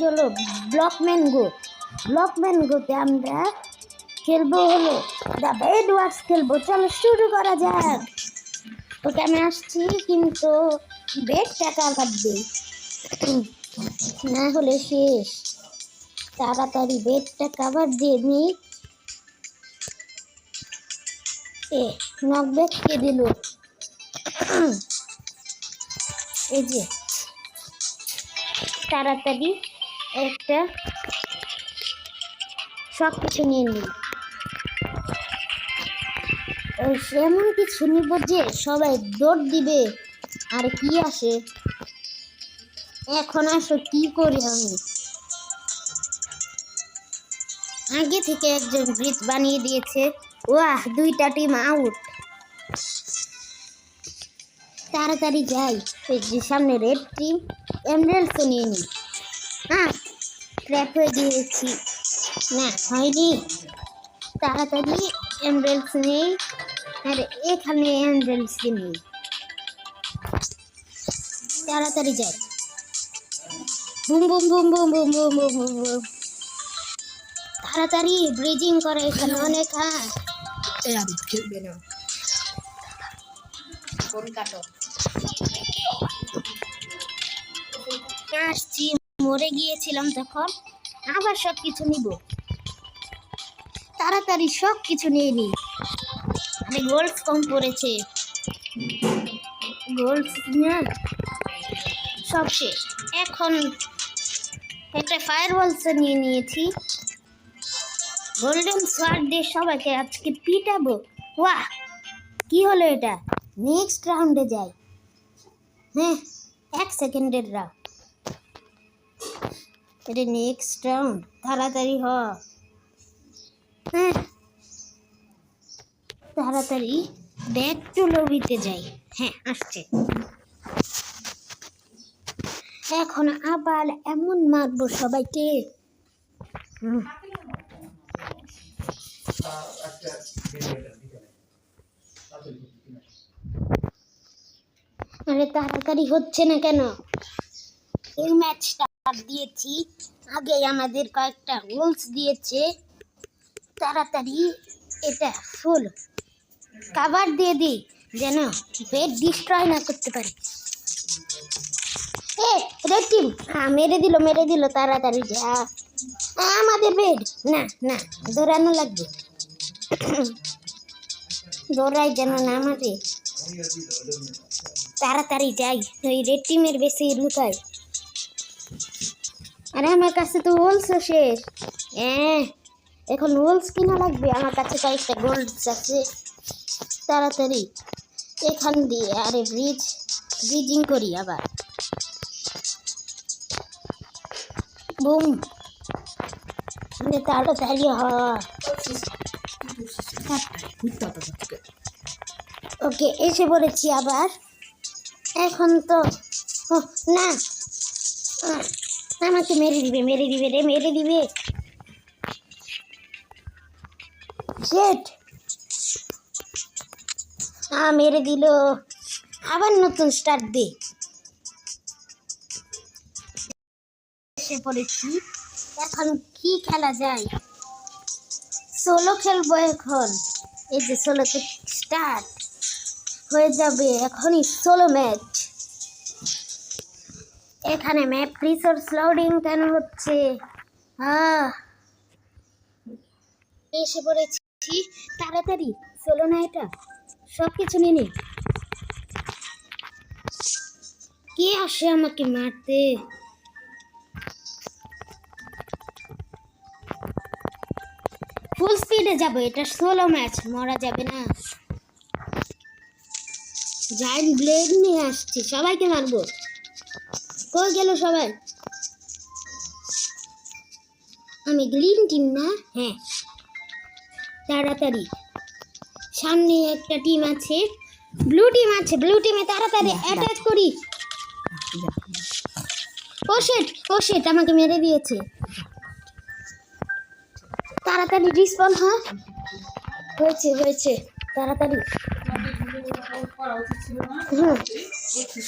হলো ব্লক ম্যানগোতে আমরা খেলবো হলো দ্য বেড ওয়ার্স খেলবো। চলো শুরু করা যাক। ওকে আমি আসছি, কিন্তু বেডটা কাভার দিই, না হলে শেষ। তাড়াতাড়ি বেডটা কাভার দিয়ে নি। নকব্যাক কে দিল? এই যে তাড়াতাড়ি একটা সব কিছু নিয়ে নিই। এমন কিছু নিব যে সবাই দৌড় দিবে। আর কি আসে এখন? আসো কি করি আমি? আগে থেকে একজন ব্রিজ বানিয়ে দিয়েছে। ওয়াহ, 2টা টিম আউট। তাড়াতাড়ি যাই। এই যে সামনে রেড টিম, এমরাল্ডস নিয়ে নিই। ট্র্যাপ হয়ে গিয়েছি। না, হয়নি। তাড়াতাড়ি এমরাল্ডস নেই। আর এখানে এমরাল্ডস নেই। তাড়াতাড়ি যাই। Boom boom boom boom boom boom boom boom boom. তাড়াতাড়ি ব্রিজিং করে, এখানে অনেক। খেলবে না, ফোন কাটো। আসছি, মরে গিয়েছিলাম তখন। আবার সব কিছু নিব। তাড়াতাড়ি সব কিছু নিয়ে নিই। আরে গোল্ড কম পড়েছে। গোল্ড না, সব শেষ। এখন একটা ফায়ারবলস নিয়ে নিয়েছি। গোল্ডেন সোয়ার্ড দিয়ে সবাইকে আজকে পিটাবো। ওয়াহ, কি হলো এটা? নেক্সট রাউন্ডে যাই। হ্যাঁ, 1 সেকেন্ডের রাউন্ড। এটা নেক্সট রাউন্ড। তাড়াতাড়ি হ। হ্যাঁ, তাড়াতাড়ি ব্যাক টু লবিতে যাই। হ্যাঁ, আসছে। এখন আবার এমন মারবো সবাইকে। আরে তাড়াতাড়ি হচ্ছে না কেন? এই ম্যাচটা দিয়েছি আগে, আমাদের কয়েকটা গোলস দিয়েছে। তাড়াতাড়ি এটা ফুল কাভার দিয়ে দিই, যেন বেড ডিস্ট্রয় না করতে পারে। রেড টিম মেরে দিল। তাড়াতাড়ি যা। আমাদের বেড। না না, দৌড়ানো লাগবে। দৌড়াই যেন না আমাদের। তাড়াতাড়ি যাই, ওই রেড টিমের বেশি লুকাই। আরে আমার কাছে তো ওলস শেষ। এখন ওলস কিনা লাগবে। আমার কাছে কয়েকটা গোল্ড আছে। তাড়াতাড়ি এখান দিয়ে আরে ব্রিজিং করি আবার। বুম। তাড়াতাড়ি ওকে, এসে পড়েছি আবার। এখন তো না, আমাকে মেরে দিবে। শেট, মেরে দিল। আবার নতুন স্টার্ট দে। এসে পড়েছি। এখন কি খেলা যায়? সোলো খেলবো এখন। এই যে সোলোতে স্টার্ট হয়ে যাবে এখনই সোলো ম্যাচ। এখানে ম্যাপ রিসোর্স লোডিং কেন হচ্ছে? এসে পড়েছি। তাড়াতাড়ি সোলো না, এটা সব কিছু নিয়ে নি। কে আসে আমাকে মারতে? ফুল স্পিডে যাব। এটা সোলো ম্যাচ, মরা যাবে না। জায়ান্ট ব্লেড নিয়ে আসছি, সবাইকে মারবো। কই গেল সবাই? আমি গ্রিন টিম না? হ্যাঁ, তাড়াতাড়ি সামনে একটা টিম আছে, ব্লু টিমে তাড়াতাড়ি অ্যাটাক করি। ও শিট, আমাকে মেরে দিয়েছে। তাড়াতাড়ি রিসপন হয়েছে। তাড়াতাড়ি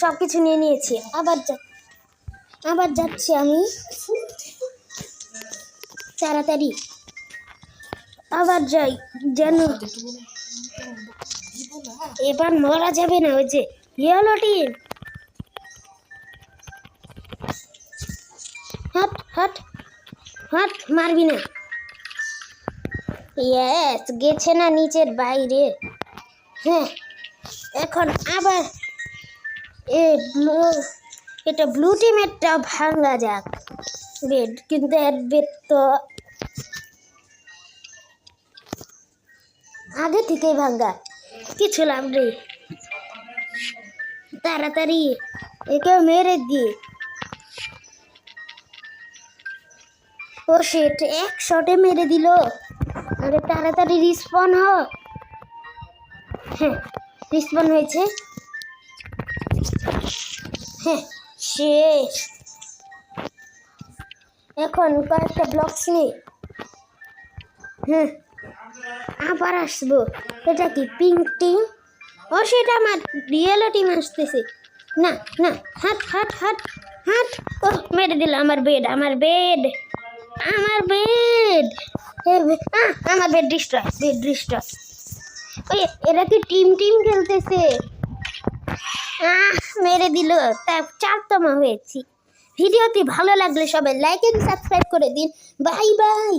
সব কিছু নিয়ে নিয়েছি। আবার যাচ্ছি আমি। তাড়াতাড়ি আবার যাই, যেন এবার মরা যাবে না। ওই যে ইয়েলো টিম, হাট হাট হাট, মারবি না। ইয়েস, গেছে না নিচের বাইরে। হ্যাঁ, এখন আবার এটা ব্লু টিমেরটা ভাঙা যাক বেড, কিন্তু এর বেড তো আগে থেকেই ভাঙা, কিছু লাভ নেই। তাড়াতাড়ি একে মেরে দিয়ে, ও শিট, এক শটে মেরে দিল। আরে তাড়াতাড়ি রিস্পন হ। হ্যাঁ, রিস্পন হয়েছে। হ্যাঁ, শেষ। এখন কয়েকটা ব্লকস নেই। হ্যাঁ, আবার আসবো। এটা কি পিঙ্ক টিম? ও সেটা আমার রিয়েল টিম আসতেছে। না না, হাট হাট হাট হাট। ও মেরে দিল আমার বেড, আমার বেড, আমার বেড। আমার বেড ডিস্ট্রয়, বেড ডিস্ট্রয়। ওই এরা কি টিম টিম খেলতেছে? মেরে দিল, তার 4তম হয়েছি। ভিডিওটি ভালো লাগলে সবাই লাইক এন্ড সাবস্ক্রাইব করে দিন। Bye bye.